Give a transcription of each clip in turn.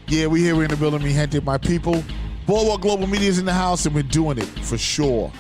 Yeah, we here. We're in the building. Mi gente, my people. Boardwalk Global Media is in the house, and we're doing it for sure.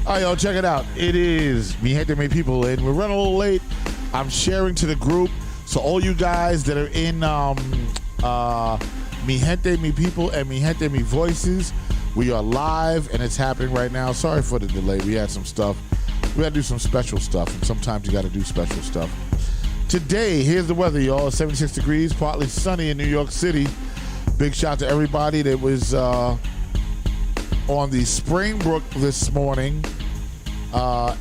All right, y'all, check it out. It is Mi Gente, My People, and we're running a little late. I'm sharing to the group. So all you guys that are in Mi Gente, My People, and Mi Gente, My Voices, we are live, and it's happening right now. Sorry for the delay. We had some stuff. We had to do some special stuff, and sometimes you got to do special stuff. Today, here's the weather, y'all. 76 degrees, partly sunny in New York City. Big shout to everybody that was on the Springbrook this morning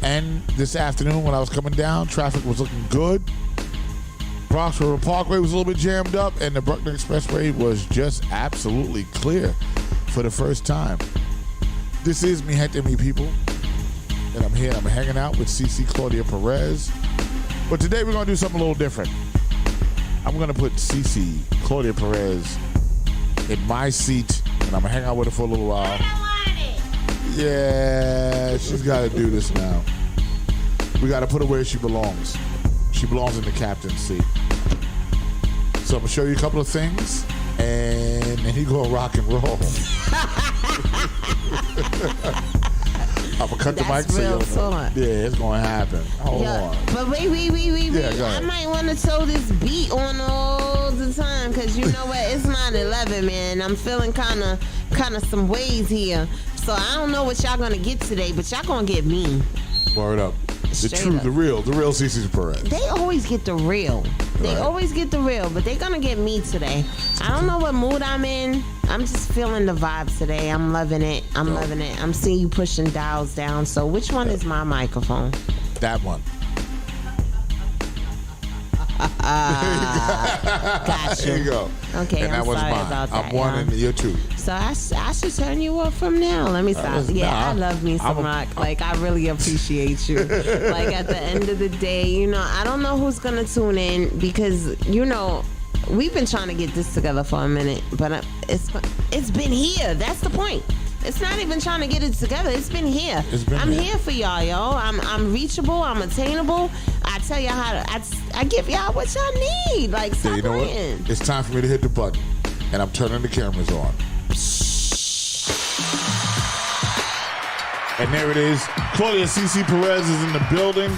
and this afternoon when I was coming down. Traffic was looking good. Bronx River Parkway was a little bit jammed up, and the Brooklyn Expressway was just absolutely clear for the first time. This is Mi Gente, My People, and I'm here and I'm hanging out with CC Claudia Perez. But today we're going to do something a little different. I'm going to put CC Claudia Perez in my seat, and I'm going to hang out with her for a little while. Yeah, she's got to do this now. We got to put her where she belongs. She belongs in the captain's seat. So I'm going to show you a couple of things, and then you go rock and roll. I'm going to cut the mic so yeah, it's going to happen. Hold on. But wait. I might want to throw this beat on all the time, because you know what? It's 9/11, man. I'm feeling kind of some ways here. So I don't know what y'all going to get today, but y'all going to get me. Word up. The real CC Perez. They always get the real. They always get the real, but they're going to get me today. I don't know what mood I'm in. I'm just feeling the vibes today. I'm loving it. I'm loving it. I'm seeing you pushing dials down. So which one is my microphone? That one. Gotcha. There you go. Okay, and I'm that was sorry mine. about that. I'm one and you're two. So I should turn you up from now. Let me stop. I love me some rock. Like, I really appreciate you. Like, at the end of the day, you know, I don't know who's going to tune in because, you know, we've been trying to get this together for a minute, but it's been here. That's the point. It's not even trying to get it together. It's been here. I'm here for y'all, yo. I'm reachable. I'm attainable. I tell y'all I give y'all what y'all need. Like, stop you know playing. What? It's time for me to hit the button, and I'm turning the cameras on. And there it is. Claudia CC Perez is in the building,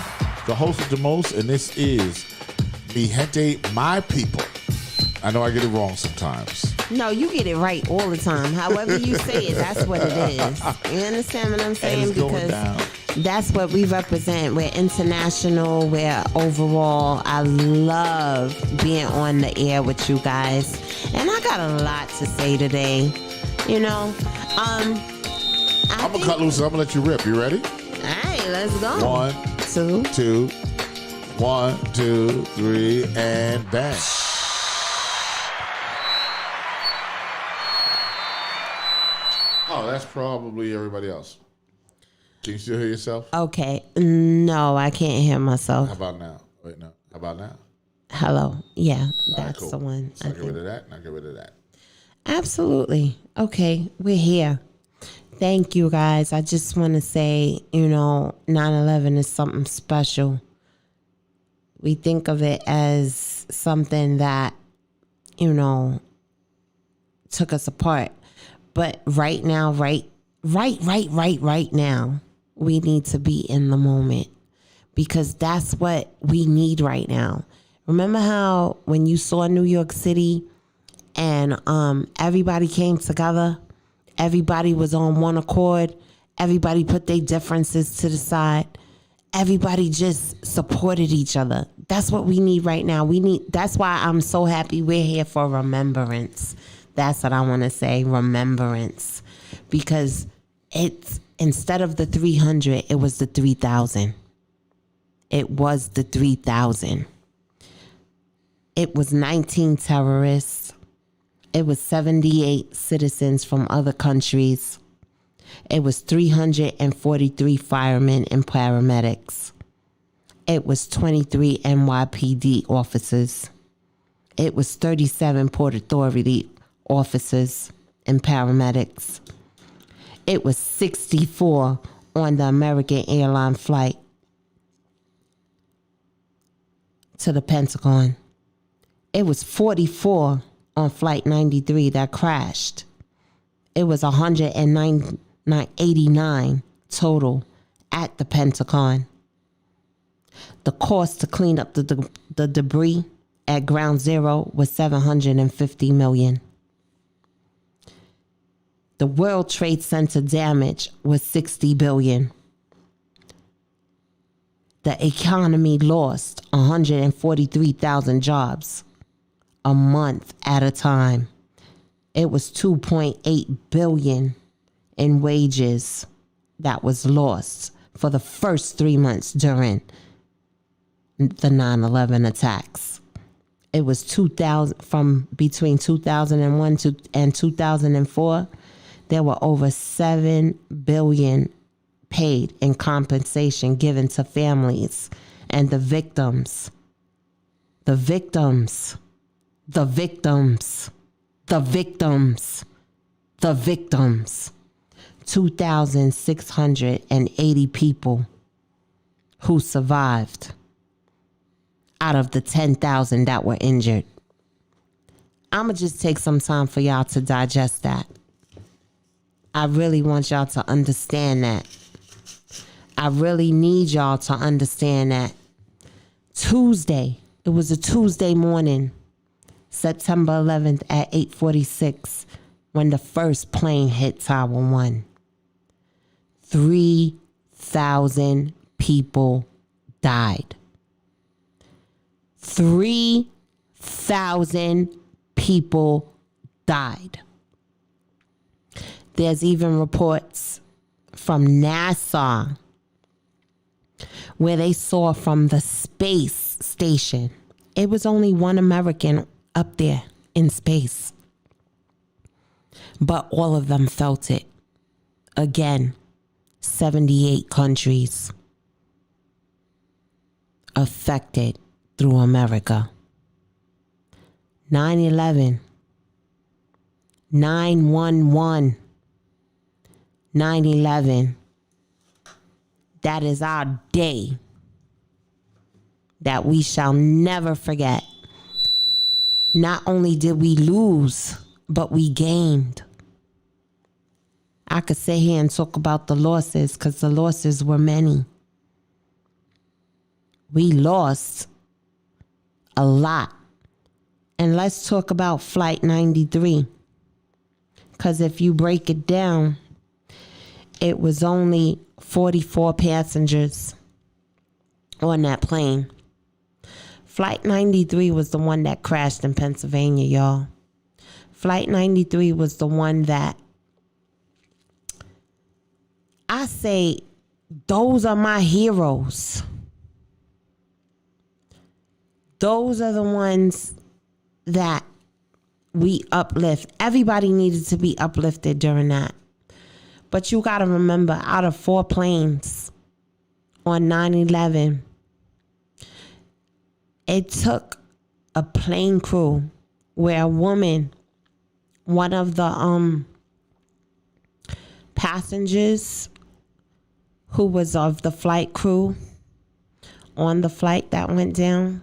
the host of the most, and this is Mi Gente, My People. I know I get it wrong sometimes. No, you get it right all the time. However you say it, that's what it is. You understand what I'm saying? Because that's what we represent. We're international. We're overall. I love being on the air with you guys. And I got a lot to say today. You know? I'm going to cut loose and I'm going to let you rip. You ready? All right, let's go. 1, 2. 1, 2, 3, and bang. Oh, that's probably everybody else. Can you still hear yourself? Okay. No, I can't hear myself. How about now? Wait, no. How about now? Hello. Yeah, that's cool. the one. So get rid of that, and I get rid of that. Absolutely. Okay, we're here. Thank you, guys. I just want to say, you know, 9/11 is something special. We think of it as something that, you know, took us apart. But right now, right now, we need to be in the moment. because that's what we need right now. Remember how when you saw New York City and everybody came together, everybody was on one accord, everybody put their differences to the side, everybody just supported each other. That's what we need right now. That's why I'm so happy we're here for remembrance. That's what I want to say, remembrance. Because it's, instead of the 300, it was the 3,000. It was the 3,000. It was 19 terrorists. It was 78 citizens from other countries. It was 343 firemen and paramedics. It was 23 NYPD officers. It was 37 Port Authority officers and paramedics. It was 64 on the American airline flight to the Pentagon. It was 44 on Flight 93 that crashed. It was 189 total at the Pentagon. The cost to clean up the debris at Ground Zero was $750 million. The World Trade Center damage was $60 billion. The economy lost 143,000 jobs a month at a time. It was $2.8 billion in wages that was lost for the first 3 months during the 9/11 attacks. It was 2000 from between 2001 and 2004. There were over $7 billion paid in compensation given to families and the victims. The victims. The victims. The victims. The victims. 2,680 people who survived out of the 10,000 that were injured. I'm going to just take some time for y'all to digest that. I really want y'all to understand that. I really need y'all to understand that. Tuesday, it was a Tuesday morning, September 11th at 8:46, when the first plane hit Tower 1. 3,000 people died. 3,000 people died. There's even reports from NASA where they saw from the space station, it was only one American up there in space. But all of them felt it. Again, 78 countries affected through America. 9/11, 9/11, 9/11. That is our day that we shall never forget. Not only did we lose, but we gained. I could sit here and talk about the losses because the losses were many. We lost a lot. And let's talk about Flight 93. Because if you break it down, it was only 44 passengers on that plane. Flight 93 was the one that crashed in Pennsylvania, y'all. Flight 93 was the one that I say, those are my heroes. Those are the ones that we uplift. Everybody needed to be uplifted during that. But you got to remember, out of 4 planes on 9/11, it took a plane crew where a woman, one of the passengers who was of the flight crew on the flight that went down,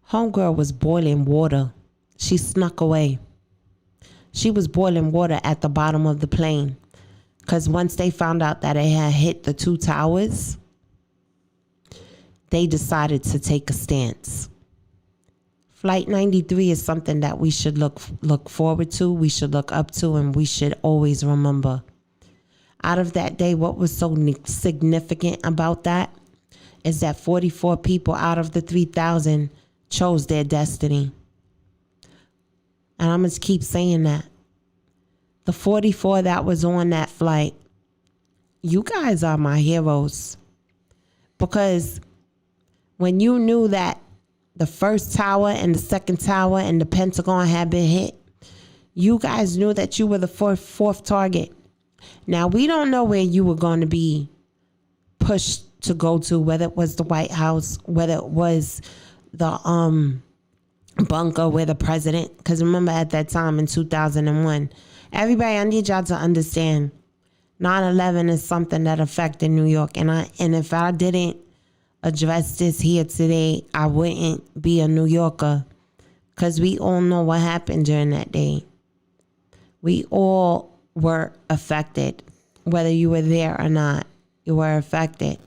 homegirl was boiling water. She snuck away. She was boiling water at the bottom of the plane. Because once they found out that it had hit the 2 towers, they decided to take a stance. Flight 93 is something that we should look forward to, we should look up to, and we should always remember. Out of that day, what was so significant about that is that 44 people out of the 3,000 chose their destiny. And I'm going to keep saying that. The 44 that was on that flight, you guys are my heroes. Because when you knew that the first tower and the second tower and the Pentagon had been hit, you guys knew that you were the fourth target. Now, we don't know where you were going to be pushed to go to, whether it was the White House, whether it was the bunker where the president, because remember at that time in 2001, everybody, I need y'all to understand, 9/11 is something that affected New York. And if I didn't address this here today, I wouldn't be a New Yorker, because we all know what happened during that day. We all were affected, whether you were there or not. You were affected.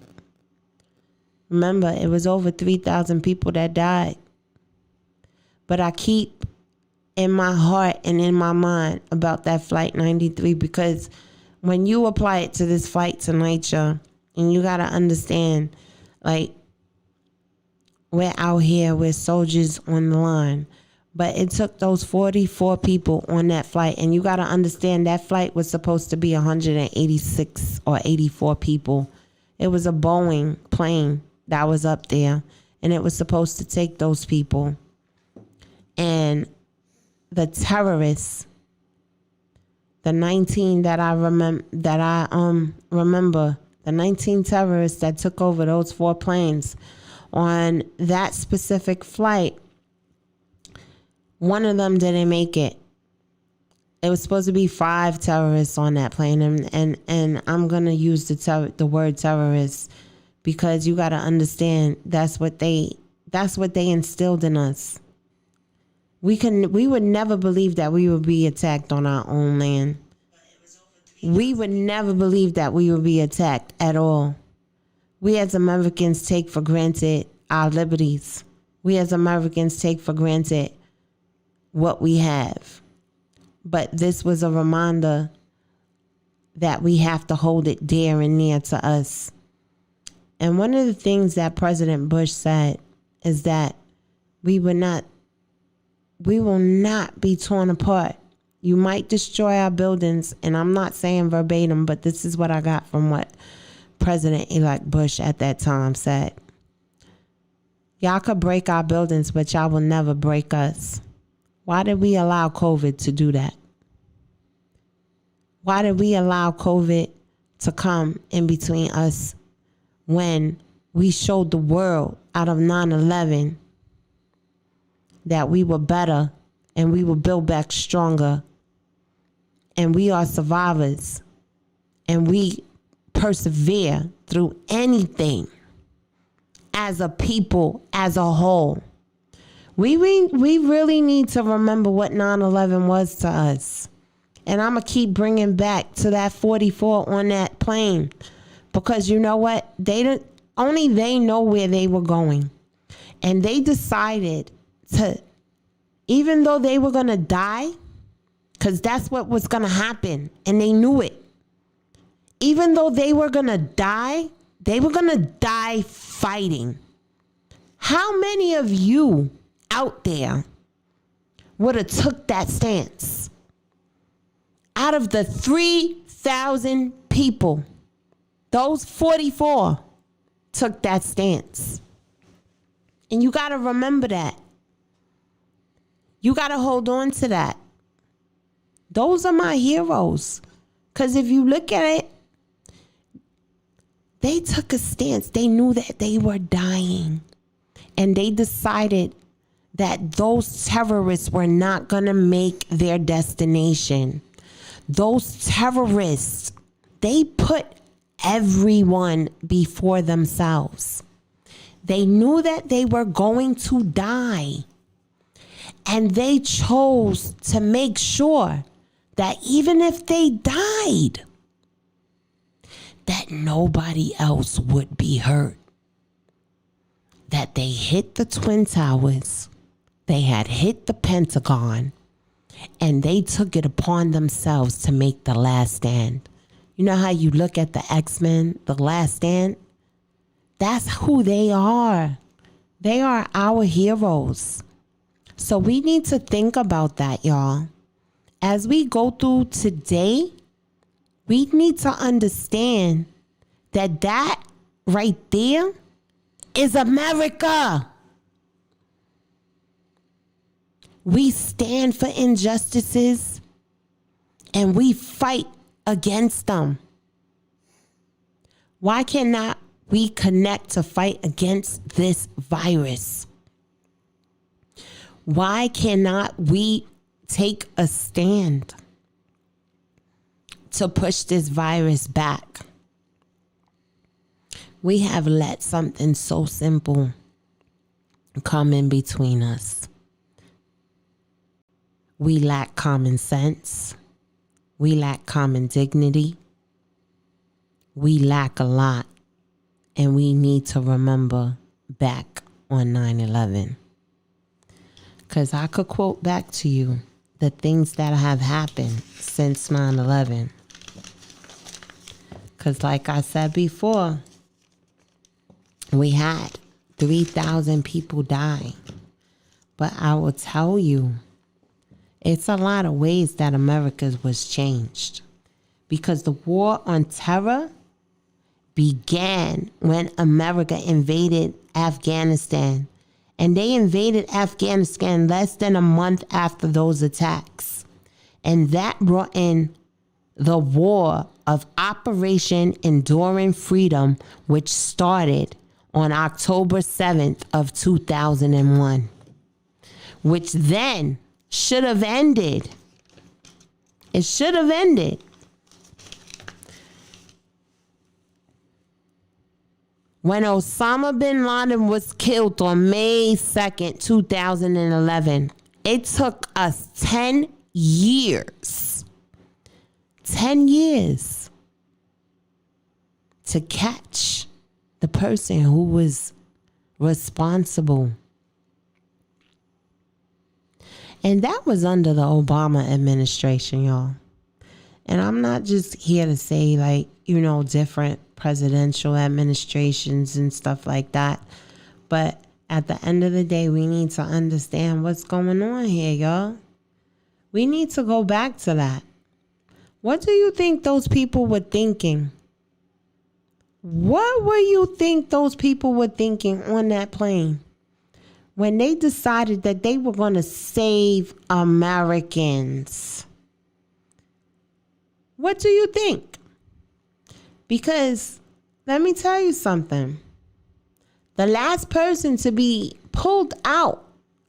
Remember, it was over 3,000 people that died. But I keep in my heart and in my mind about that Flight 93, because when you apply it to this flight tonight, y'all, and you got to understand, like, we're out here, we're soldiers on the line. But it took those 44 people on that flight, and you got to understand that flight was supposed to be 186 or 84 people. It was a Boeing plane that was up there, and it was supposed to take those people. And the terrorists, the 19 that I remember, the 19 terrorists that took over those 4 planes on that specific flight, one of them didn't make it. It was supposed to be 5 terrorists on that plane, and I'm gonna use the word terrorists because you gotta understand that's what they instilled in us. We would never believe that we would be attacked on our own land. We would never believe that we would be attacked at all. We as Americans take for granted our liberties. We as Americans take for granted what we have. But this was a reminder that we have to hold it dear and near to us. And one of the things that President Bush said is that we will not be torn apart. You might destroy our buildings, and I'm not saying verbatim, but this is what I got from what President-elect Bush at that time said. Y'all could break our buildings, but y'all will never break us. Why did we allow COVID to do that? Why did we allow COVID to come in between us when we showed the world out of 9/11 that we were better and we will build back stronger, and we are survivors, and we persevere through anything as a people, as a whole. We really need to remember what 9/11 was to us. And I'm going to keep bringing back to that 44 on that plane, because you know what? Only they know where they were going. And they decided to, even though they were going to die, because that's what was going to happen, and they knew it. Even though they were going to die, they were going to die fighting. How many of you out there would have took that stance? Out of the 3,000 people, those 44 took that stance. And you got to remember that. You got to hold on to that. Those are my heroes. Because if you look at it, they took a stance. They knew that they were dying. And they decided that those terrorists were not going to make their destination. Those terrorists, they put everyone before themselves. They knew that they were going to die. And they chose to make sure that even if they died, that nobody else would be hurt. that they hit the Twin Towers, they had hit the Pentagon, and they took it upon themselves to make the last stand. You know how you look at the X-Men, the last stand? That's who they are. They are our heroes. So we need to think about that, y'all. As we go through today, we need to understand that that right there is America. We stand for injustices and we fight against them. Why cannot we connect to fight against this virus? Why cannot we take a stand to push this virus back? We have let something so simple come in between us. We lack common sense. We lack common dignity. We lack a lot. And we need to remember back on 9/11. Because I could quote back to you the things that have happened since 9/11. Because like I said before, we had 3,000 people die. But I will tell you, it's a lot of ways that America was changed. Because the war on terror began when America invaded Afghanistan. And they invaded Afghanistan less than a month after those attacks. And that brought in the war of Operation Enduring Freedom, which started on October 7th of 2001, which then should have ended. It should have ended when Osama bin Laden was killed on May 2nd, 2011. It took us 10 years. 10 years to catch the person who was responsible. And that was under the Obama administration, y'all. And I'm not just here to say, like, you know, different presidential administrations and stuff like that. But at the end of the day, we need to understand what's going on here, y'all. We need to go back to that. What do you think those people were thinking? What were you think those people were thinking on that plane when they decided that they were going to save Americans? What do you think? Because let me tell you something. The last person to be pulled out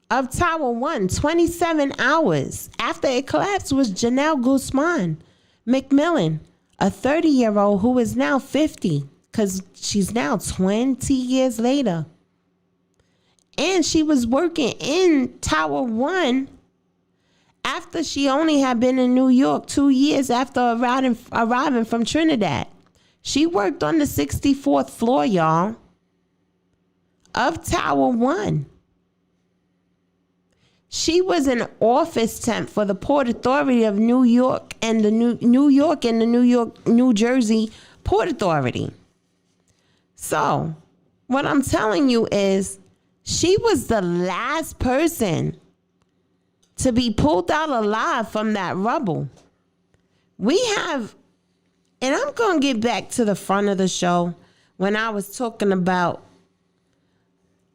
of Tower 1 27 hours after it collapsed was Janelle Guzman McMillan, a 30-year-old who is now 50 because she's now 20 years later. And she was working in Tower 1 after she only had been in New York 2 years after arriving from Trinidad. She worked on the 64th floor, y'all, of Tower 1. She was an office temp for the Port Authority of New York and the New Jersey Port Authority. So, what I'm telling you is she was the last person to be pulled out alive from that rubble. We have, and I'm going to get back to the front of the show when I was talking about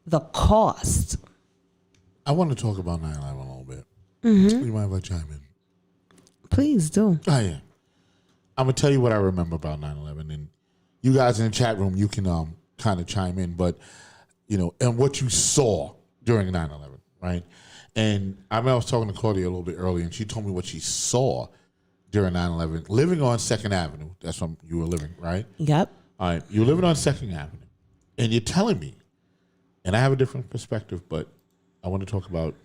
the cost. I want to talk about 9/11 a little bit. Mm-hmm. You mind if I chime in? Please do. Oh, yeah. I'm going to tell you what I remember about 9/11. And you guys in the chat room, you can kind of chime in. But, you know, and what you saw during 9/11, right? And I was talking to Claudia a little bit earlier, and she told me what she saw during 9/11. Living on 2nd Avenue, that's when you were living, right? Yep. All right, you're living on 2nd Avenue. And you're telling me, and I have a different perspective, but I want to talk about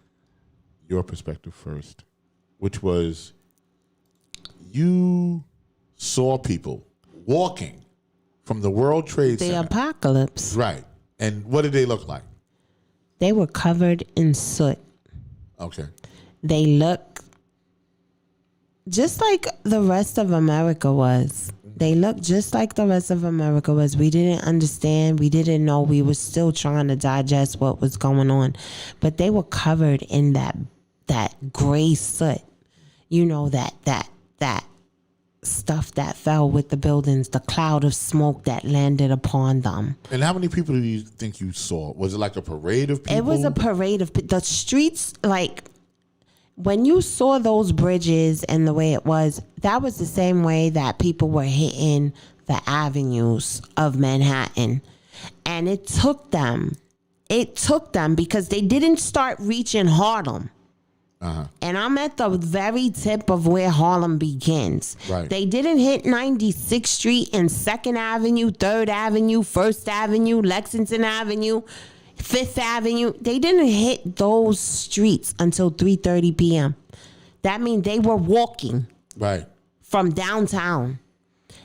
your perspective first, which was you saw people walking from the World Trade Center. The apocalypse. Right. And what did they look like? They were covered in soot. Okay. They look just like the rest of America was. They looked just like the rest of America was. We didn't understand. We didn't know. We were still trying to digest what was going on. But they were covered in that gray soot. You know, that stuff that fell with the buildings, the cloud of smoke that landed upon them. And how many people do you think you saw? Was it like a parade of people? It was a parade of the streets. Like, when you saw those bridges and the way it was, that was the same way that people were hitting the avenues of Manhattan. And it took them because they didn't start reaching Harlem. Uh-huh. And I'm at the very tip of where Harlem begins. Right. They didn't hit 96th Street and 2nd Avenue, 3rd Avenue, 1st Avenue, Lexington Avenue, 5th Avenue. They didn't hit those streets until 3:30 p.m. That means they were walking from downtown.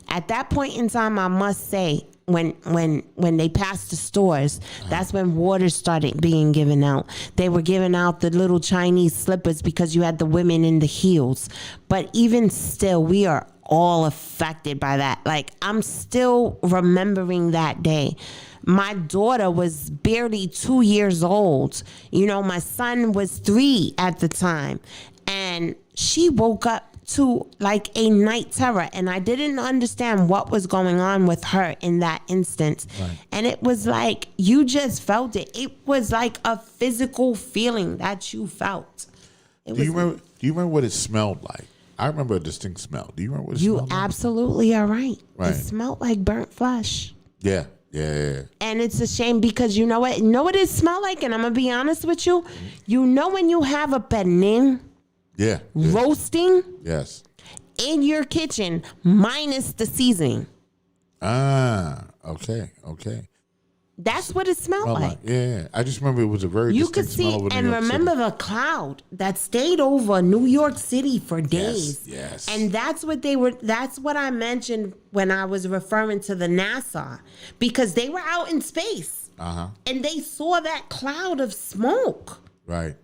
At that point in time, I must say, when they passed the stores, that's when water started being given out. They were giving out the little Chinese slippers because you had the women in the heels. But even still, we are all affected by that. Like, I'm still remembering that day. My daughter was barely 2 years old. You know, my son was 3 at the time. And she woke up to like a night terror, and I didn't understand what was going on with her in that instance. Right. And it was like, you just felt it. It was like a physical feeling that you felt. Do you remember what it smelled like? I remember a distinct smell. Do you remember what it smelled like? You absolutely are right. It smelled like burnt flesh. Yeah. And it's a shame because you know what? You know what it smelled like? And I'm going to be honest with you. You know when you have a pernil roasting in your kitchen minus the seasoning. Okay. That's what it smelled like. Yeah. I just remember it was a very distinct smell over New York City. And remember the cloud that stayed over New York City for days. Yes. And that's what I mentioned when I was referring to the NASA, because they were out in space. And they saw that cloud of smoke. Right.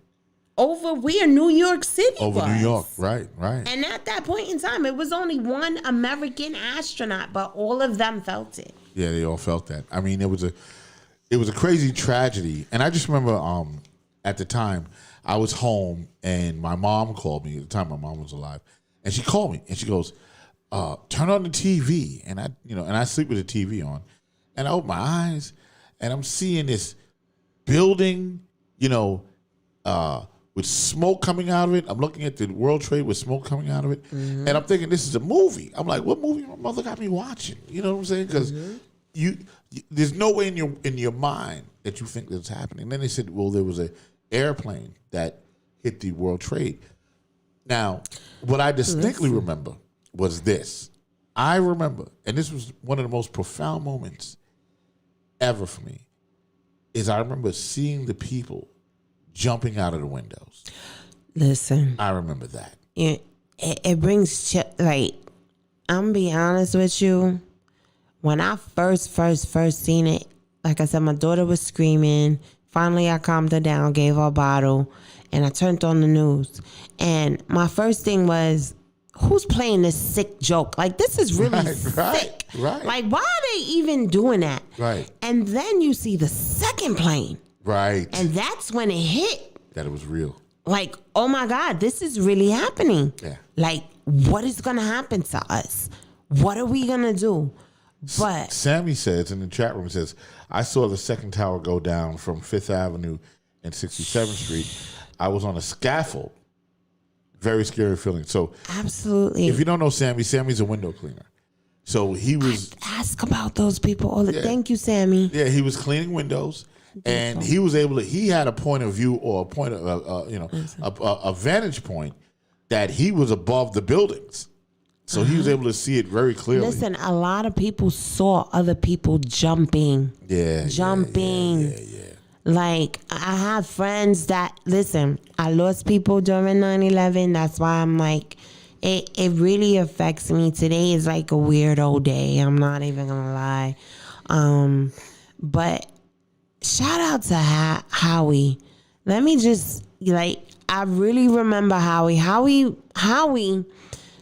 Over where New York City was. Over New York, right. And at that point in time, it was only one American astronaut, but all of them felt it. Yeah, they all felt that. I mean, it was a crazy tragedy. And I just remember at the time, I was home and my mom called me. At the time, my mom was alive. And she called me and she goes, turn on the TV. And I sleep with the TV on. And I open my eyes and I'm seeing this building, with smoke coming out of it. I'm looking at the World Trade with smoke coming out of it. Mm-hmm. And I'm thinking, this is a movie. I'm like, what movie my mother got me watching? You know what I'm saying? Because you there's no way in your mind that you think that's happening. And then they said, well, there was an airplane that hit the World Trade. Now, what I distinctly remember was this. I remember, and this was one of the most profound moments ever for me, is I remember seeing the people jumping out of the windows. Listen. I remember that. It brings, I'm be honest with you. When I first seen it, like I said, my daughter was screaming. Finally, I calmed her down, gave her a bottle, and I turned on the news. And my first thing was, who's playing this sick joke? Like, this is really sick. Right. Like, why are they even doing that? Right. And then you see the second plane. Right. And that's when it hit. That it was real. Like, oh my God, this is really happening. Yeah. Like, what is going to happen to us? What are we going to do? But Sammy says in the chat room, says, I saw the second tower go down from 5th Avenue and 67th Street. I was on a scaffold. Very scary feeling. So absolutely. If you don't know Sammy's a window cleaner. So he was... Ask about those people all the Thank you, Sammy. Yeah, he was cleaning windows. And he was able to, he had a point of view or a point of, a vantage point that he was above the buildings. So he was able to see it very clearly. Listen, a lot of people saw other people jumping. Yeah. Like, I have friends that, listen, I lost people during 9/11. That's why I'm like, it really affects me. Today is like a weird old day. I'm not even going to lie. But shout out to Howie. Let me just, I really remember Howie. Howie,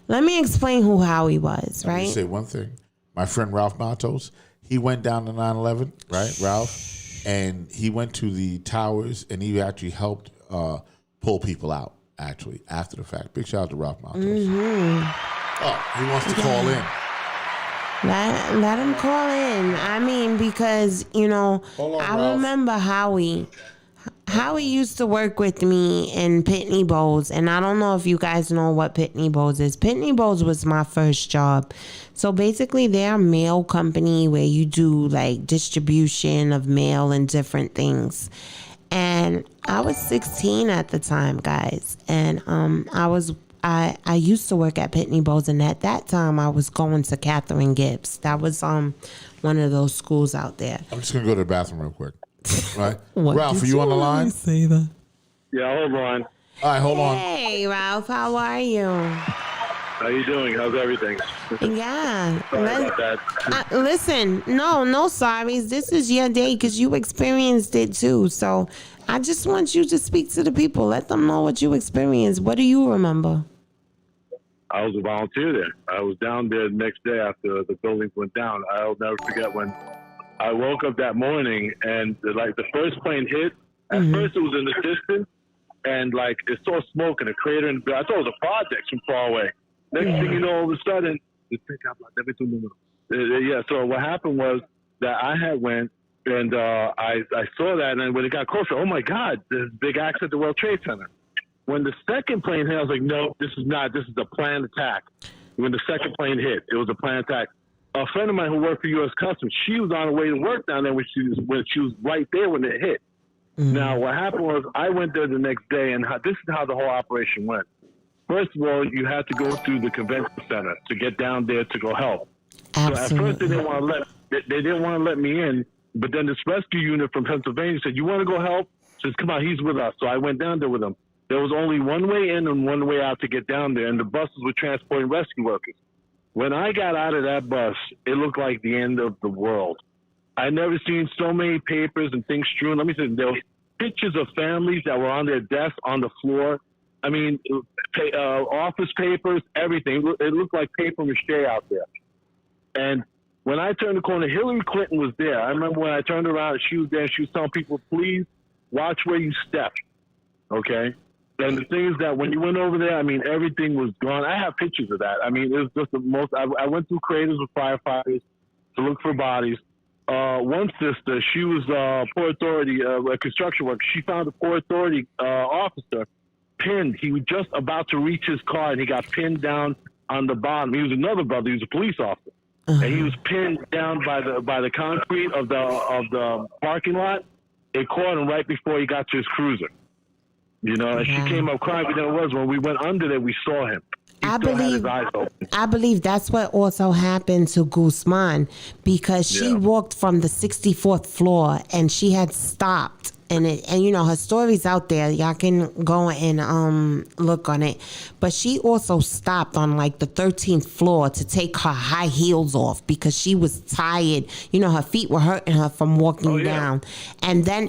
let me explain who Howie was, right? Let me say one thing. My friend Ralph Matos, he went down to 9/11, right, Ralph? And he went to the towers, and he actually helped pull people out, actually, after the fact. Big shout out to Ralph Matos. Mm-hmm. Oh, he wants to call in. Let him call in. I mean, because, I remember Howie. Howie used to work with me in Pitney Bowes, and I don't know if you guys know what Pitney Bowes is. Pitney Bowes was my first job. So basically, they're a mail company where you do like distribution of mail and different things. And I was 16 at the time, guys, and I used to work at Pitney Bowes, and at that time I was going to Catherine Gibbs. That was one of those schools out there. I'm just gonna go to the bathroom real quick. Right, Ralph, are you on the line? Say that. Yeah, hold on. All right, hold on. Hey, Ralph, how are you? How you doing? How's everything? Yeah. Sorry about that. Listen, no sorries. This is your day because you experienced it too. So I just want you to speak to the people. Let them know what you experienced. What do you remember? I was a volunteer there. I was down there the next day after the buildings went down. I'll never forget when I woke up that morning and the first plane hit. At first it was in the distance and it saw smoke and a crater, and I thought it was a project from far away. Next thing you know, all of a sudden, so what happened was that I had went and I saw that, and when it got closer, oh my God, there's a big accident at the World Trade Center. When the second plane hit, I was like, no, this is a planned attack. When the second plane hit, it was a planned attack. A friend of mine who worked for U.S. Customs, she was on her way to work down there when she was right there when it hit. Mm-hmm. Now, what happened was I went there the next day, and this is how the whole operation went. First of all, you had to go through the convention center to get down there to go help. Absolutely. So at first they didn't want to let me in, but then this rescue unit from Pennsylvania said, "You want to go help?" Says, "Come on, he's with us." So I went down there with him. There was only one way in and one way out to get down there, and the buses were transporting rescue workers. When I got out of that bus, it looked like the end of the world. I never seen so many papers and things strewn. Let me say, there was pictures of families that were on their desks on the floor. I mean, office papers, everything. It looked like paper mache out there. And when I turned the corner, Hillary Clinton was there. I remember when I turned around, she was there, and she was telling people, please watch where you step, okay? And the thing is that when you went over there, I mean, everything was gone. I have pictures of that. I mean, it was just the most. I went through craters with firefighters to look for bodies. One sister, she was Port Authority, a construction worker. She found a Port Authority officer pinned. He was just about to reach his car, and he got pinned down on the bottom. He was another brother. He was a police officer, and he was pinned down by the concrete of the parking lot. It caught him right before he got to his cruiser. You know, and she came up crying, but then it was when we went under there, we saw him. I believe that's what also happened to Guzman, because she walked from the 64th floor and she had stopped. And her story's out there. Y'all can go and look on it. But she also stopped on the 13th floor to take her high heels off because she was tired. Her feet were hurting her from walking down. And then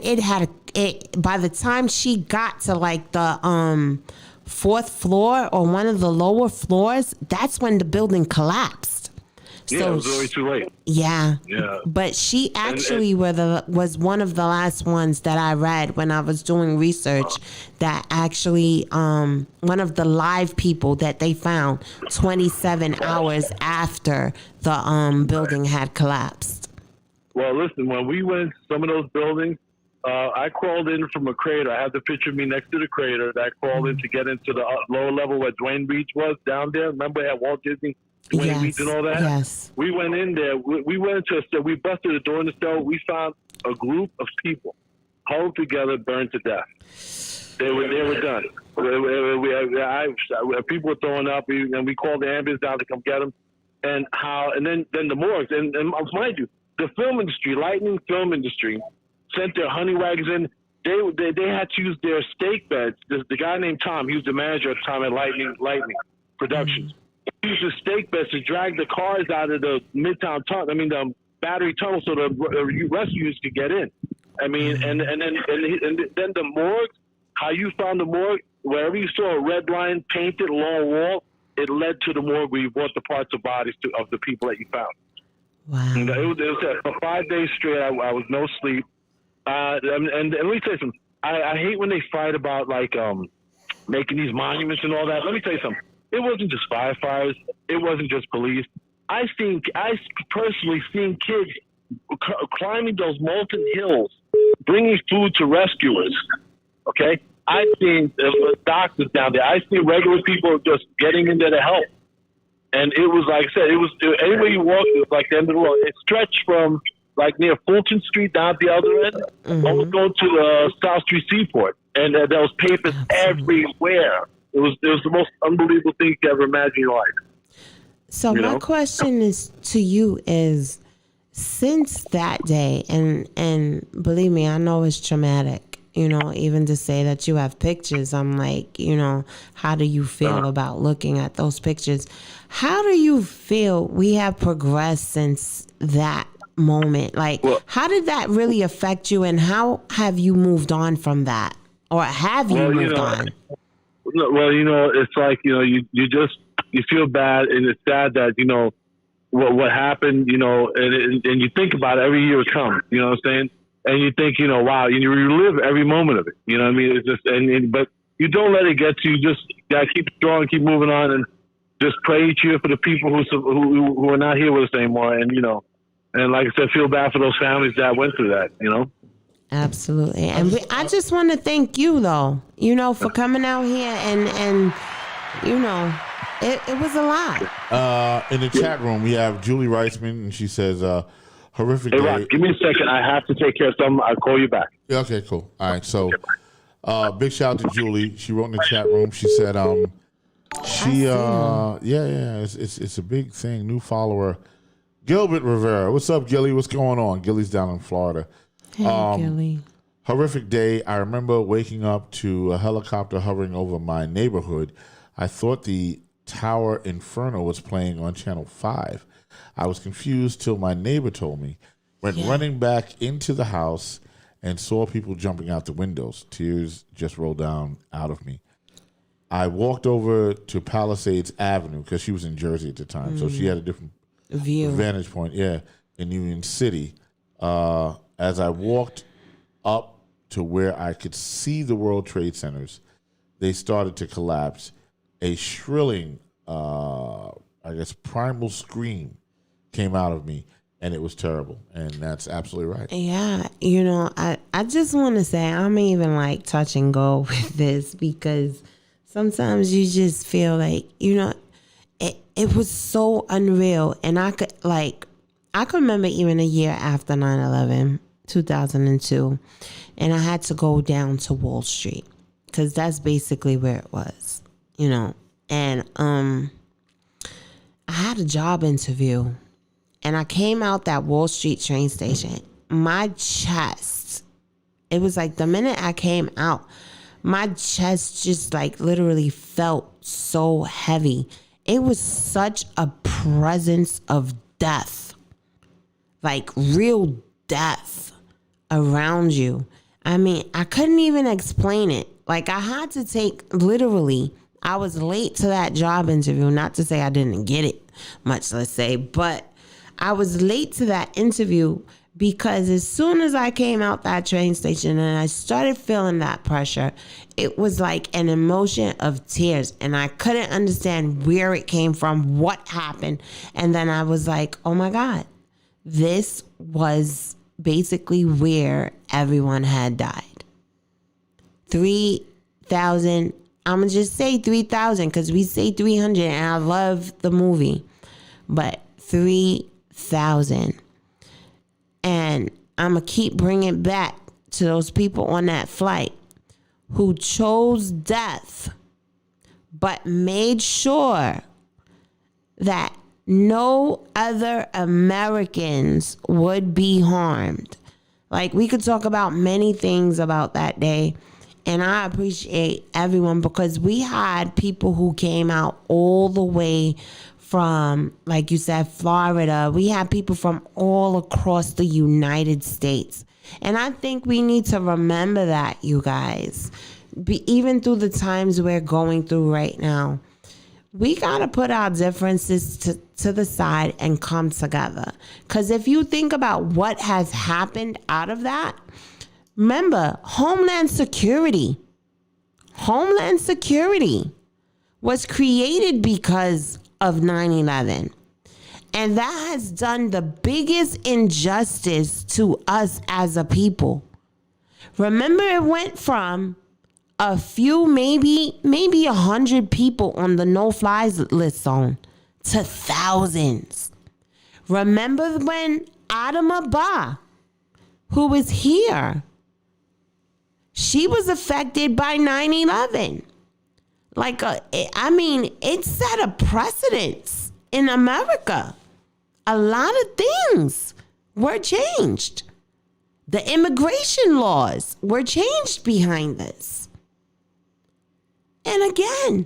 by the time she got to the fourth floor or one of the lower floors, that's when the building collapsed. Yeah, it was already too late. Yeah. But she actually was one of the last ones that I read when I was doing research, that actually one of the live people that they found 27 hours after the building had collapsed. Well, listen, when we went to some of those buildings, I crawled in from a crater. I have the picture of me next to the crater. I crawled in to get into the lower level where Dwayne Beach was down there. Remember at Walt Disney? Dwayne Beach and all that? Yes. We went in there. We went into a cell. We busted the door in the cell. We found a group of people huddled together, burned to death. They were done. People were throwing up, and we called the ambulance down to come get them. And then the morgues. And mind you, the film industry, Lightning Film Industry, sent their honey wagons in. They had to use their stake beds. The guy named Tom, he was the manager at the time at Lightning Productions. He used the stake beds to drag the cars out of the Midtown tunnel, the Battery Tunnel, so the rescuers could get in. I mean, and then the morgue, how you found the morgue, wherever you saw a red line painted along a wall, it led to the morgue where you brought the parts of bodies of the people that you found. Wow. And it was for 5 days straight. I was no sleep. And let me tell you something. I hate when they fight about like making these monuments and all that. Let me tell you something. It wasn't just firefighters. It wasn't just police. I personally seen kids climbing those molten hills, bringing food to rescuers. Okay, I seen doctors down there. I seen regular people just getting in there to help. And it was like I said, anywhere you walk, it was like the end of the world. It stretched from like near Fulton Street down at the other end, almost going to the South Street Seaport, and there was papers everywhere. It was the most unbelievable thing you could ever imagine in your life. So my question is to you is, since that day, and believe me, I know it's traumatic. You know, even to say that you have pictures, I'm like, you know, how do you feel about looking at those pictures? How do you feel we have progressed since that moment? Like, how did that really affect you, and how have you moved on from that? Or have you moved on? Well, you know, it's like, you know, you feel bad, and it's sad that, you know, what happened, you know, and you think about it every year it comes, you know what I'm saying? And you think, you know, wow, you relive every moment of it. You know what I mean? It's just, but you don't let it get to you. Just gotta keep strong, keep moving on, and just pray each year for the people who are not here with us anymore. And, you know, and like I said, feel bad for those families that went through that, you know? Absolutely. And I just want to thank you, though, you know, for coming out here and you know, it was a lot. In the chat room, we have Julie Reisman, and she says, horrific Hey, day. Rock, give me a second. I have to take care of something. I'll call you back. Yeah, okay, cool. All right, so big shout out to Julie. She wrote in the chat room. She said, it's a big thing. New follower, Gilbert Rivera. What's up, Gilly? What's going on? Gilly's down in Florida. Hey, Gilly. Horrific day. I remember waking up to a helicopter hovering over my neighborhood. I thought the Tower Inferno was playing on Channel 5. I was confused till my neighbor told me. Went running back into the house and saw people jumping out the windows. Tears just rolled down out of me. I walked over to Palisades Avenue because she was in Jersey at the time, so she had a different vantage point. Yeah, in Union City. As I walked up to where I could see the World Trade Centers, they started to collapse. A shrilling, primal scream came out of me, and it was terrible. And that's absolutely right. Yeah, you know, I just want to say I'm even like touch and go with this, because sometimes you just feel like, you know, it was so unreal. And I could remember even a year after 9/11, 2002, and I had to go down to Wall Street because that's basically where it was, you know. And I had a job interview, and I came out that Wall Street train station. My chest, it was like the minute I came out, my chest just like literally felt so heavy. It was such a presence of death, like real death around you. I mean, I couldn't even explain it. Like, I had to take, literally, I was late to that job interview. Not to say I didn't get it much, let's say, but I was late to that interview because as soon as I came out that train station and I started feeling that pressure, it was like an emotion of tears, and I couldn't understand where it came from, what happened. And then I was like, oh my God, this was basically where everyone had died. 3,000, I'm going to just say 3,000 because we say 300 and I love the movie, but 3,000. And I'm going to keep bringing it back to those people on that flight who chose death, but made sure that no other Americans would be harmed. Like, we could talk about many things about that day, and I appreciate everyone because we had people who came out all the way from, like you said, Florida. We had people from all across the United States And I think we need to remember that, you guys. Even through the times we're going through right now, we got to put our differences to the side and come together. Because if you think about what has happened out of that, remember, Homeland Security was created because of 9/11. And that has done the biggest injustice to us as a people. Remember, it went from a few, maybe 100 people on the no-fly list zone to thousands. Remember when Adama Ba, who was here, she was affected by 9/11. It set a precedence in America. A lot of things were changed. The immigration laws were changed behind this. And again,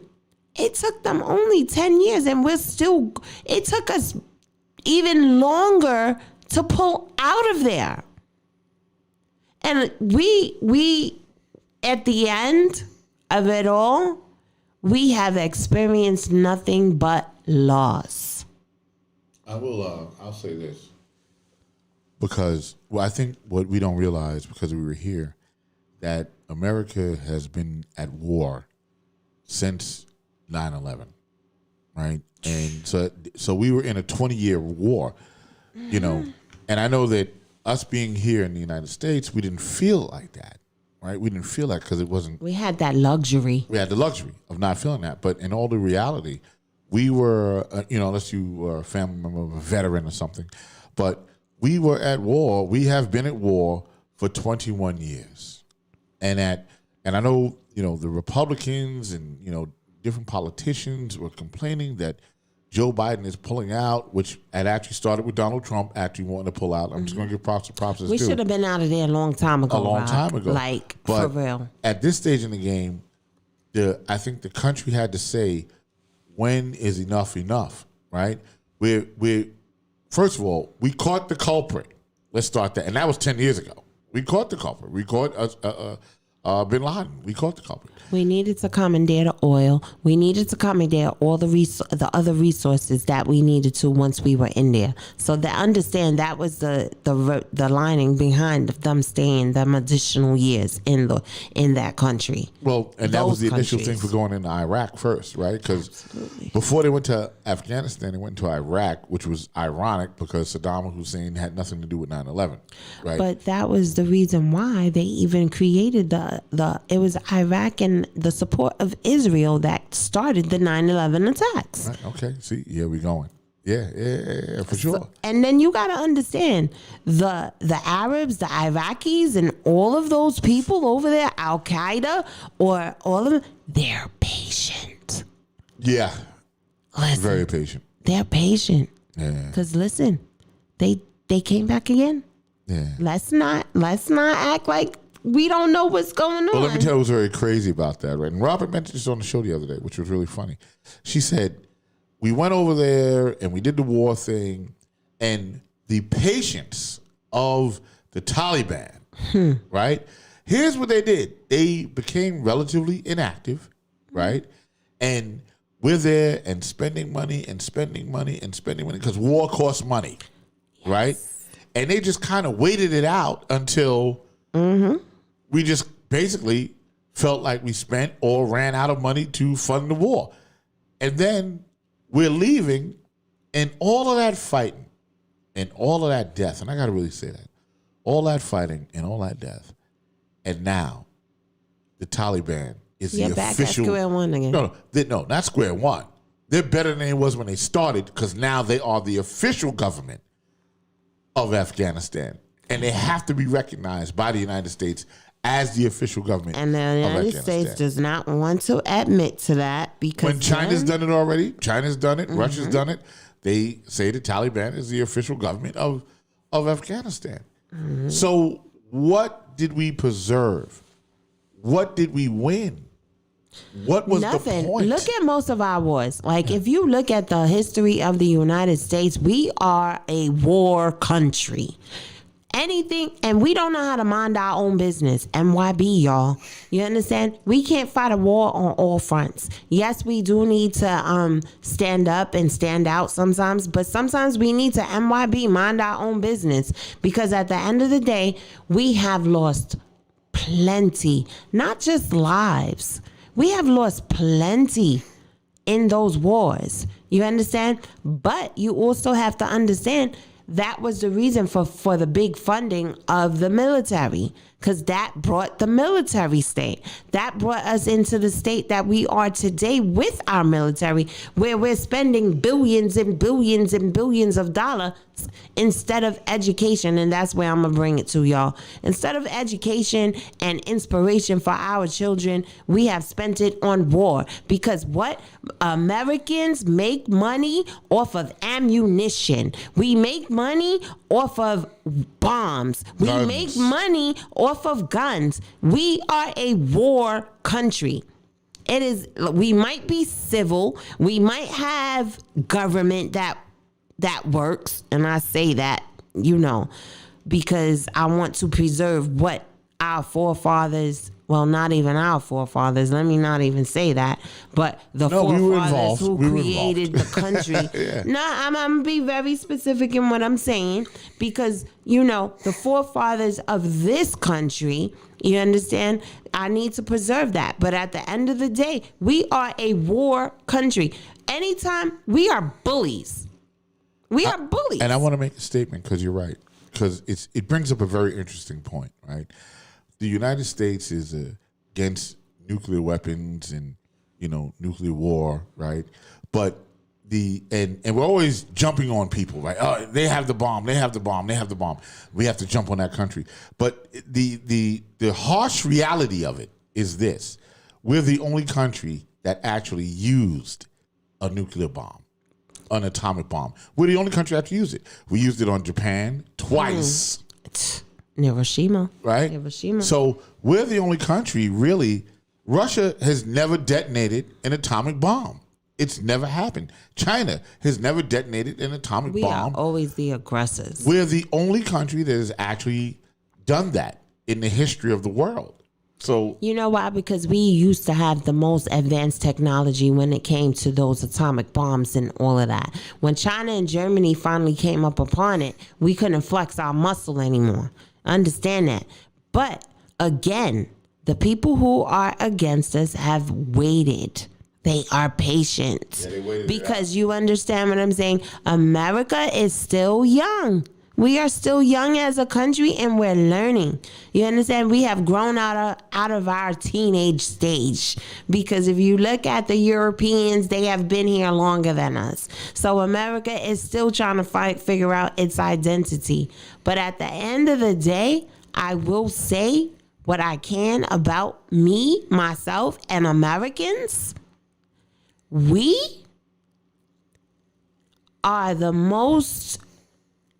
it took them only 10 years, and it took us even longer to pull out of there. And we at the end of it all, we have experienced nothing but loss. I'll say this. Because, I think what we don't realize, because we were here, that America has been at war since 9/11, right? And so we were in a 20-year war, you know. And I know that us being here in the United States, we didn't feel like that, right? We didn't feel that because it wasn't. We had that luxury. We had the luxury of not feeling that. But in all the reality, we were, unless you were a family member of a veteran or something, but we were at war. We have been at war for 21 years. And I know, the Republicans and, different politicians were complaining that Joe Biden is pulling out, which had actually started with Donald Trump actually wanting to pull out. I'm just going to give props to props. We should have been out of there a long time ago. But for real. At this stage in the game, I think the country had to say, when is enough, right? We're first of all, we caught the culprit. Let's start that. And that was 10 years ago. We caught the culprit. We caught Bin Laden. We caught the culprit. We needed to commandeer the oil. We needed to commandeer all the other resources that we needed to once we were in there. So understand that was the lining behind them staying them additional years in that country. Well, and that was the initial thing for going into Iraq first, right? Because before they went to Afghanistan, they went to Iraq, which was ironic because Saddam Hussein had nothing to do with 9/11, right? But that was the reason why they even created it was Iraq and the support of Israel that started the 9/11 attacks. Right, okay, see, yeah, we're going. Yeah, for sure. And then you got to understand the Arabs, the Iraqis, and all of those people over there, Al Qaeda, or all of them, they're patient. Yeah, listen, very patient. They're patient. Yeah. Because listen, they came back again. Yeah. Let's not act like we don't know what's going on. Well, let me tell you what's very crazy about that, right? And Robert mentioned this on the show the other day, which was really funny. She said, we went over there and we did the war thing, and the patience of the Taliban, right? Here's what they did. They became relatively inactive, right? And we're there and spending money because war costs money, right? And they just kind of waited it out until we just basically felt like we spent or ran out of money to fund the war. And then we're leaving, and all of that fighting and all of that death, and I got to really say that, all that fighting and all that death, and now the Taliban is the back official. at square one again. No, not square one. They're better than it was when they started because now they are the official government of Afghanistan, and they have to be recognized by the United States as the official government. And the United States does not want to admit to that because when China's done it already, China's done it, Russia's done it. They say the Taliban is the official government of Afghanistan. So what did we preserve? What did we win? What was nothing. The point? Look at most of our wars. Like if you look at the history of the United States, we are a war country. anything, and we don't know how to mind our own business. MYB, y'all. You understand? We can't fight a war on all fronts. Yes, we do need to stand up and stand out sometimes, but sometimes we need to MYB, mind our own business, because at the end of the day, we have lost plenty, not just lives. We have lost plenty in those wars. You understand? But you also have to understand that was the reason for the big funding of the military, because that brought the military state. That brought us into the state that we are today with our military, where we're spending billions and billions and billions of dollars instead of education. And that's where I'm going to bring it to, y'all. Instead of education and inspiration for our children, we have spent it on war. Because what? Americans make money off of ammunition. We make money off of bombs. We make money off of guns. We are a war country. It is. We might be civil. We might have government that works, and I say that, because I want to preserve what our forefathers, well, not even our forefathers, let me not even say that, but the forefathers who created the country. Yeah. No, I'm going to be very specific in what I'm saying, because, the forefathers of this country, you understand, I need to preserve that. But at the end of the day, we are a war country. Anytime, we are bullies. We are bullies. And I want to make a statement, because you're right. Because it brings up a very interesting point, right? The United States is against nuclear weapons and, nuclear war, right? But and we're always jumping on people, right? Oh, they have the bomb, they have the bomb, they have the bomb. We have to jump on that country. But the harsh reality of it is this. We're the only country that actually used a nuclear bomb. An atomic bomb. We're the only country that used it. We used it on Japan twice. Hiroshima. Right? Hiroshima. So we're the only country, really. Russia has never detonated an atomic bomb. It's never happened. China has never detonated an atomic bomb. We are always the aggressors. We're the only country that has actually done that in the history of the world. So you know why? Because we used to have the most advanced technology when it came to those atomic bombs and all of that. When China and Germany finally came up upon it, we couldn't flex our muscle anymore. Understand that. But again, the people who are against us have waited. They are patient. Yeah, they waited because you understand what I'm saying? America is still young. We are still young as a country, and we're learning. You understand? We have grown out of our teenage stage, because if you look at the Europeans, they have been here longer than us. So America is still trying to figure out its identity. But at the end of the day, I will say what I can about me, myself, and Americans. We are the most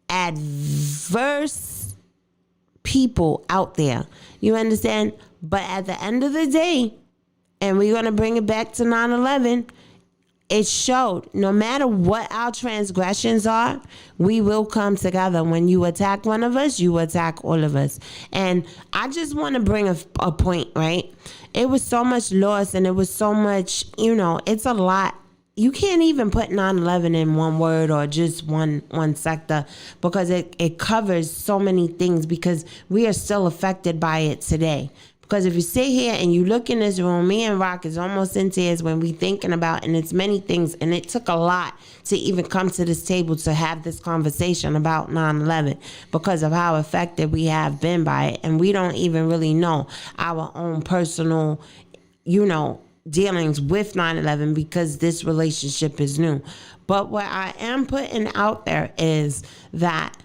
adverse people out there. You understand? But at the end of the day, and we're going to bring it back to 9/11, it showed no matter what our transgressions are, we will come together. When you attack one of us, you attack all of us. And I just want to bring a point, right? It was so much loss, and it was so much, it's a lot. You can't even put 9/11 in one word or just one sector, because it covers so many things, because we are still affected by it today. Because if you sit here and you look in this room, me and Rock is almost in tears when we thinking about, and it's many things, and it took a lot to even come to this table to have this conversation about 9/11 because of how affected we have been by it. And we don't even really know our own personal, dealings with 9/11, because this relationship is new. But what I am putting out there is that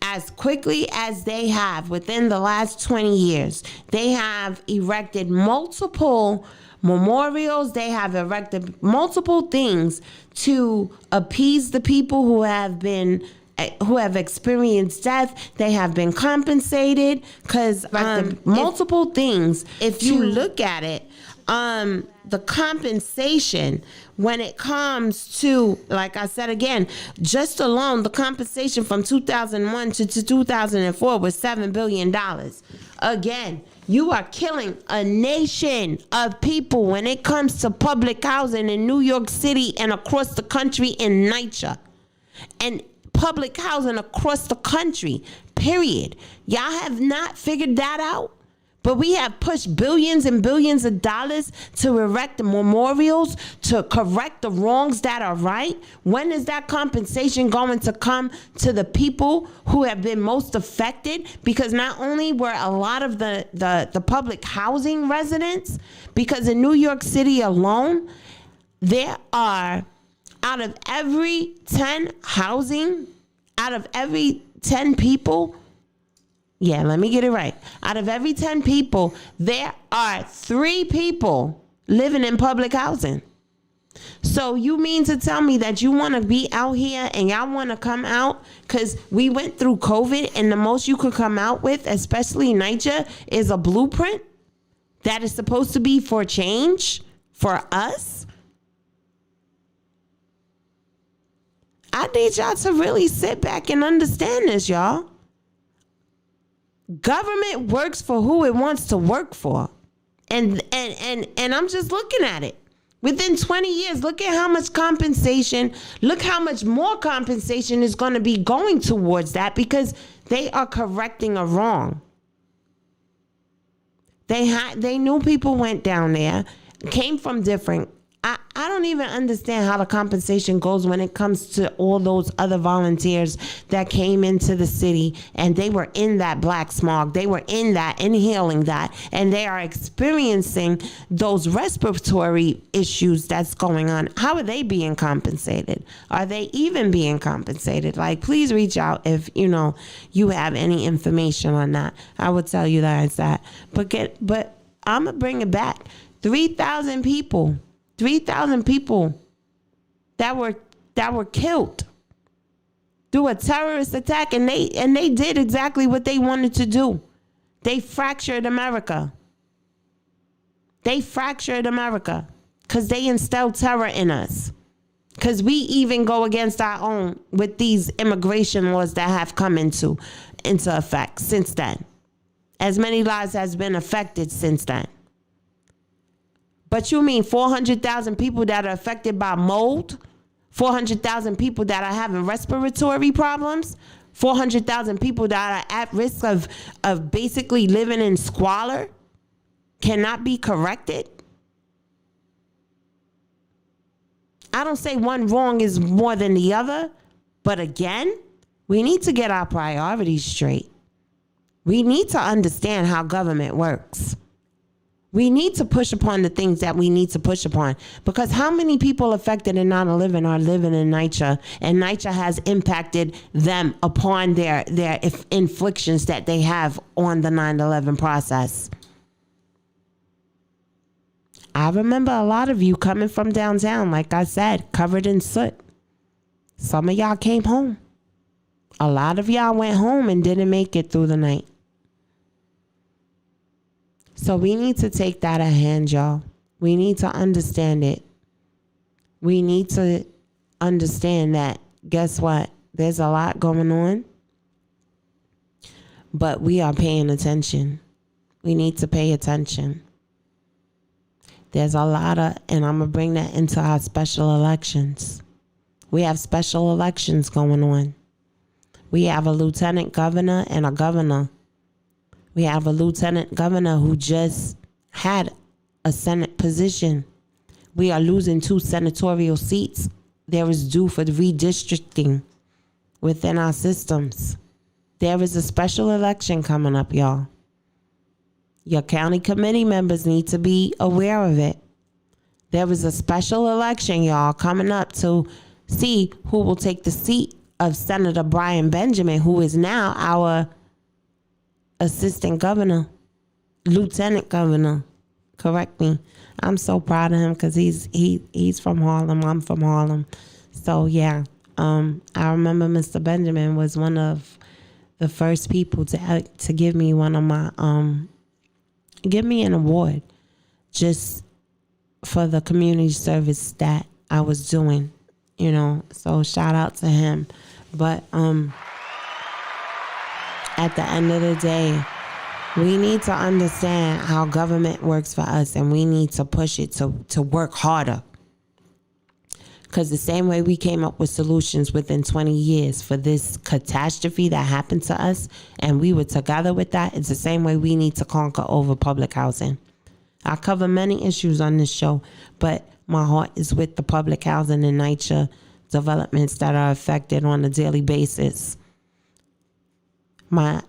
as quickly as they have, within the last 20 years, they have erected multiple memorials, they have erected multiple things to appease the people who have been who have experienced death. They have been compensated because multiple things. If you look at it, the compensation when it comes to, like I said again, just alone the compensation from 2001 to 2004 was $7 billion. Again, you are killing a nation of people when it comes to public housing in New York City and across the country in NYCHA. And public housing across the country, period. Y'all have not figured that out? But we have pushed billions and billions of dollars to erect the memorials, to correct the wrongs that are right. When is that compensation going to come to the people who have been most affected? Because not only were a lot of the public housing residents, because in New York City alone, there are, out of every 10 people, let me get it right. Out of every 10 people, there are 3 people living in public housing. So you mean to tell me that you want to be out here and y'all want to come out because we went through COVID and the most you could come out with, especially NYCHA, is a blueprint that is supposed to be for change for us? I need y'all to really sit back and understand this, y'all. Government works for who it wants to work for. And I'm just looking at it. Within 20 years, look at how much compensation, look how much more compensation is going to be going towards that because they are correcting a wrong. They knew people went down there, came from different. I don't even understand how the compensation goes when it comes to all those other volunteers that came into the city and they were in that black smog. They were in that, inhaling that, and they are experiencing those respiratory issues that's going on. How are they being compensated? Are they even being compensated? Like, please reach out if, you have any information on that. I would tell you guys that. But I'm going to bring it back. 3,000 people that were killed through a terrorist attack, and they did exactly what they wanted to do. They fractured America. Because they instilled terror in us. Because we even go against our own with these immigration laws that have come into effect since then. As many lives has been affected since then. But you mean 400,000 people that are affected by mold? 400,000 people that are having respiratory problems? 400,000 people that are at risk of basically living in squalor cannot be corrected? I don't say one wrong is more than the other, but again, we need to get our priorities straight. We need to understand how government works. We need to push upon the things that we need to push upon, because how many people affected in 9/11 are living in NYCHA, and NYCHA has impacted them upon their inflictions that they have on the 9/11 process. I remember a lot of you coming from downtown, like I said, covered in soot. Some of y'all came home. A lot of y'all went home and didn't make it through the night. So we need to take that at hand, y'all. We need to understand it. We need to understand that, guess what? There's a lot going on, but we are paying attention. We need to pay attention. There's a lot of, and I'm going to bring that into our special elections. We have special elections going on. We have a lieutenant governor and a governor. We have a lieutenant governor who just had a Senate position. We are losing 2 senatorial seats. There is due for the redistricting within our systems. There is a special election coming up, y'all. Your county committee members need to be aware of it. There is a special election, y'all, coming up to see who will take the seat of Senator Brian Benjamin, who is now our assistant governor, lieutenant governor. Correct me. I'm so proud of him because he's from Harlem. I'm from Harlem. So yeah, I remember Mr. Benjamin was one of the first people to give me one of my give me an award just for the community service that I was doing, So shout out to him. But at the end of the day, we need to understand how government works for us, and we need to push it to work harder. Because the same way we came up with solutions within 20 years for this catastrophe that happened to us, and we were together with that, it's the same way we need to conquer over public housing. I cover many issues on this show, but my heart is with the public housing and NYCHA developments that are affected on a daily basis. My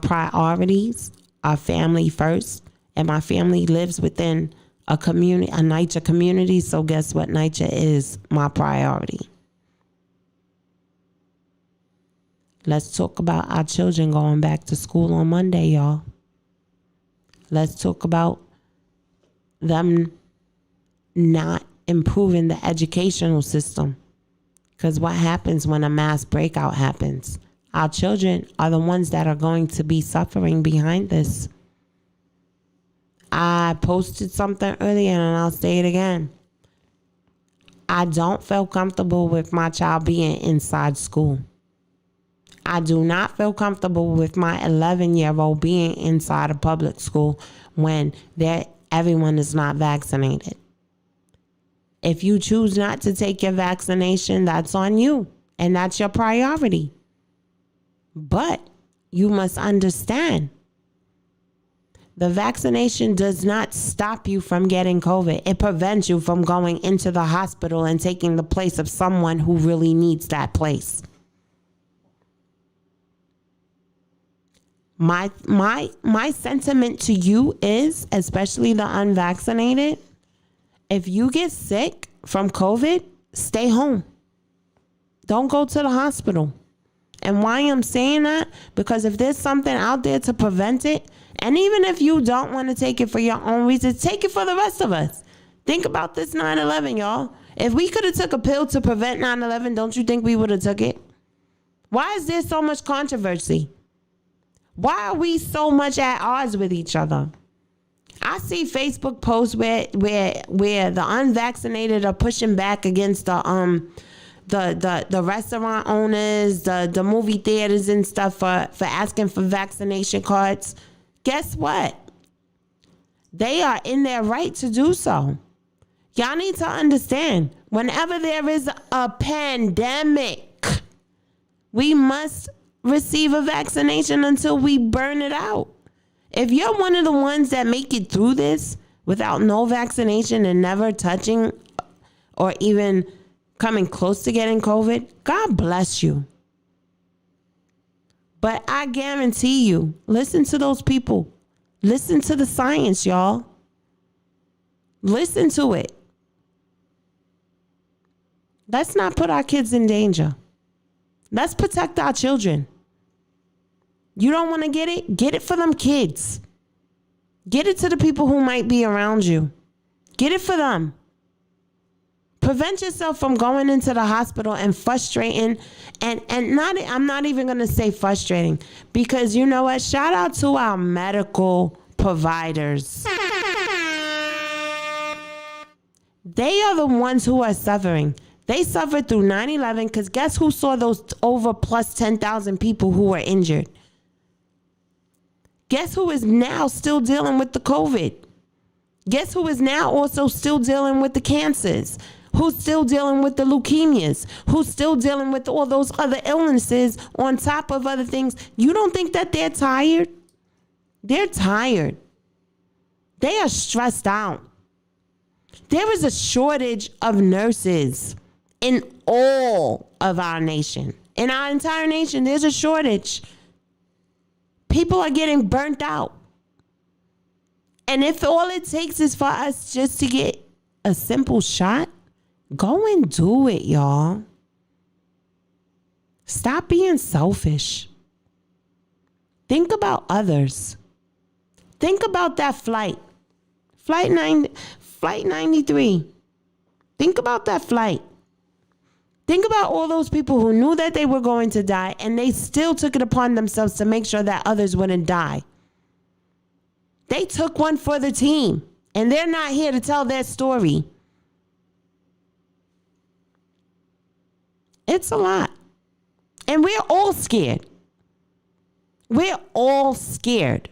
priorities are family first, and my family lives within a community, a NYCHA community. So guess what? NYCHA is my priority. Let's talk about our children going back to school on Monday, y'all. Let's talk about them not improving the educational system. Because what happens when a mass breakout happens? Our children are the ones that are going to be suffering behind this. I posted something earlier and I'll say it again. I don't feel comfortable with my child being inside school. I do not feel comfortable with my 11-year-old being inside a public school when everyone is not vaccinated. If you choose not to take your vaccination, that's on you, and that's your priority. But you must understand, the vaccination does not stop you from getting COVID. It prevents you from going into the hospital and taking the place of someone who really needs that place. My sentiment to you is, especially the unvaccinated, if you get sick from COVID, stay home. Don't go to the hospital. And why I'm saying that? Because if there's something out there to prevent it, and even if you don't want to take it for your own reasons, take it for the rest of us. Think about this 9/11, y'all. If we could have took a pill to prevent 9/11, don't you think we would have took it? Why is there so much controversy? Why are we so much at odds with each other? I see Facebook posts where the unvaccinated are pushing back against the restaurant owners, the movie theaters and stuff for asking for vaccination cards. Guess what? They are in their right to do so. Y'all need to understand, whenever there is a pandemic, we must receive a vaccination until we burn it out. If you're one of the ones that make it through this without no vaccination and never touching or even coming close to getting COVID, God bless you. But I guarantee you, listen to those people. Listen to the science, y'all. Listen to it. Let's not put our kids in danger. Let's protect our children. You don't want to get it? Get it for them kids. Get it to the people who might be around you. Get it for them. Prevent yourself from going into the hospital and frustrating I'm not even going to say frustrating, because you know what? Shout out to our medical providers. They are the ones who are suffering. They suffered through 9/11 because guess who saw those over plus 10,000 people who were injured? Guess who is now still dealing with the COVID? Guess who is now also still dealing with the cancers? Who's still dealing with the leukemias? Who's still dealing with all those other illnesses on top of other things? You don't think that they're tired? They're tired. They are stressed out. There is a shortage of nurses in all of our nation. In our entire nation, there's a shortage. People are getting burnt out. And if all it takes is for us just to get a simple shot, go and do it, y'all. Stop being selfish. Think about others. Think about that flight. Flight 93. Think about that flight. Think about all those people who knew that they were going to die and they still took it upon themselves to make sure that others wouldn't die. They took one for the team and they're not here to tell their story. It's a lot. And we're all scared. We're all scared.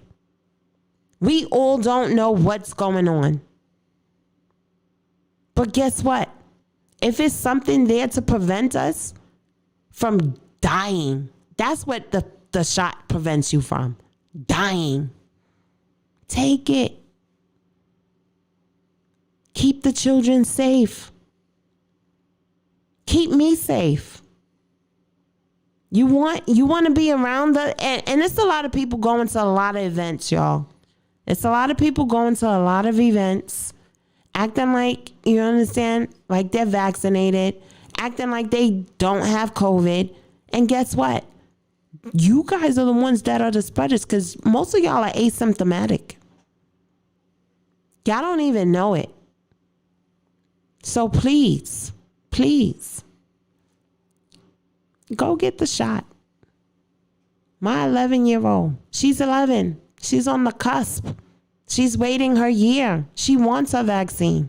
We all don't know what's going on. But guess what? If it's something there to prevent us from dying, that's what the shot prevents you from. Dying. Take it. Keep the children safe. Keep me safe. You want to be around and it's a lot of people going to a lot of events, y'all. It's a lot of people going to a lot of events, acting like, you understand, like they're vaccinated, acting like they don't have COVID. And guess what? You guys are the ones that are the spreaders because most of y'all are asymptomatic. Y'all don't even know it. So please, go get the shot. My 11-year-old, she's 11. She's on the cusp. She's waiting her year. She wants a vaccine.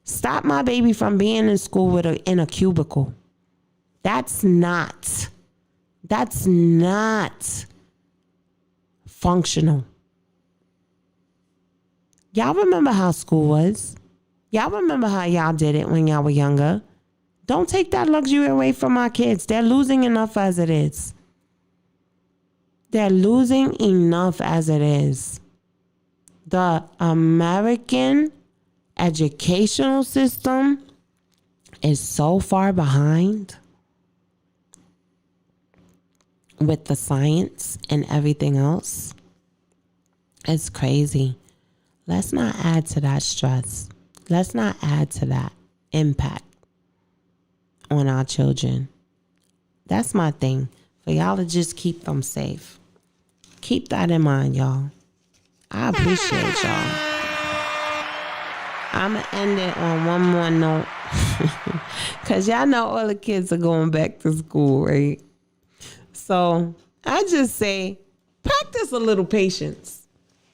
Stop my baby from being in school with in a cubicle. That's not functional. Y'all remember how school was. Y'all remember how y'all did it when y'all were younger. Don't take that luxury away from our kids. They're losing enough as it is. They're losing enough as it is. The American educational system is so far behind with the science and everything else. It's crazy. Let's not add to that stress. Let's not add to that impact on our children. That's my thing. For y'all to just keep them safe. Keep that in mind, y'all. I appreciate y'all. I'm going to end it on one more note. Because y'all know all the kids are going back to school, right? So I just say, practice a little patience.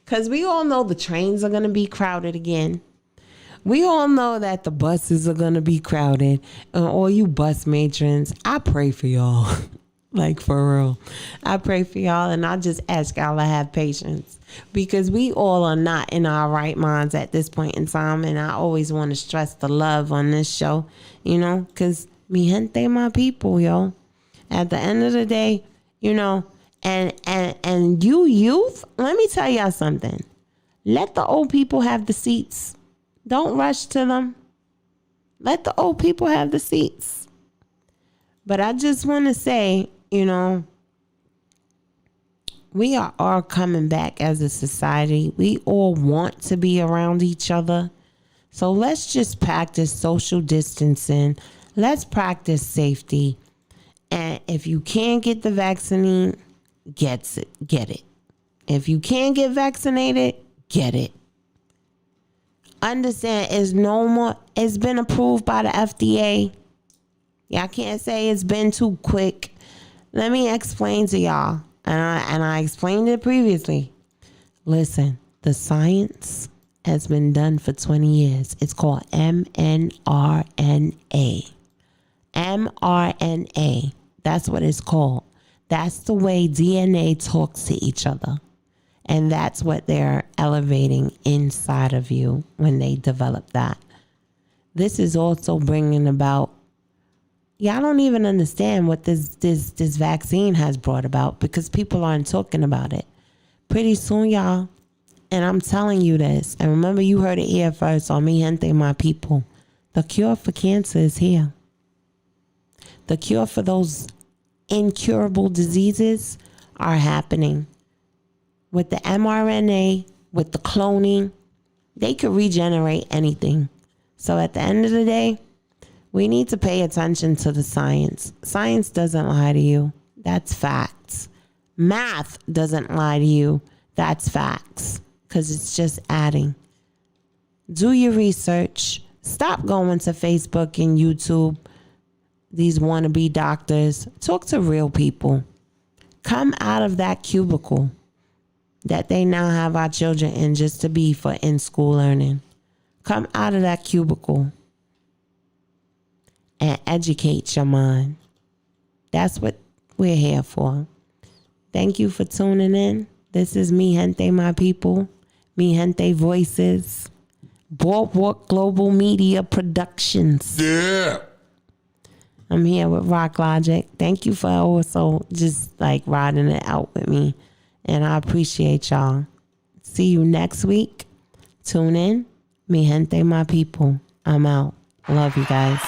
Because we all know the trains are going to be crowded again. We all know that the buses are going to be crowded. And all you bus matrons, I pray for y'all. Like, for real. I pray for y'all, and I just ask y'all to have patience. Because we all are not in our right minds at this point in time. And I always want to stress the love on this show. You know, because mi gente, my people, yo. At the end of the day, you know, and you youth, let me tell y'all something. Let the old people have the seats. Don't rush to them. Let the old people have the seats. But I just want to say, you know, we are all coming back as a society. We all want to be around each other. So let's just practice social distancing. Let's practice safety. And if you can't get the vaccine, get it. If you can't get vaccinated, get it. Understand, it's no more. It's been approved by the FDA. Y'all can't say it's been too quick. Let me explain to y'all. And I explained it previously. Listen, the science has been done for 20 years. It's called mRNA. mRNA. That's what it's called. That's the way DNA talks to each other. And that's what they're elevating inside of you when they develop that. This is also bringing about, y'all don't even understand what this vaccine has brought about because people aren't talking about it. Pretty soon, y'all, and I'm telling you this, and remember you heard it here first on Mi Gente, My People. The cure for cancer is here. The cure for those incurable diseases are happening. With the mRNA, with the cloning, they could regenerate anything. So at the end of the day, we need to pay attention to the science. Science doesn't lie to you. That's facts. Math doesn't lie to you. That's facts. Because it's just adding. Do your research. Stop going to Facebook and YouTube these wannabe doctors. Talk to real people. Come out of that cubicle that they now have our children in just to be for in-school learning. Come out of that cubicle and educate your mind. That's what we're here for. Thank you for tuning in. This is Mi Gente My People, Mi Gente Voices, Boardwalk Global Media Productions. Yeah. I'm here with Rock Logic. Thank you for also just like riding it out with me. And I appreciate y'all. See you next week. Tune in. Mi Gente My People. I'm out. Love you guys.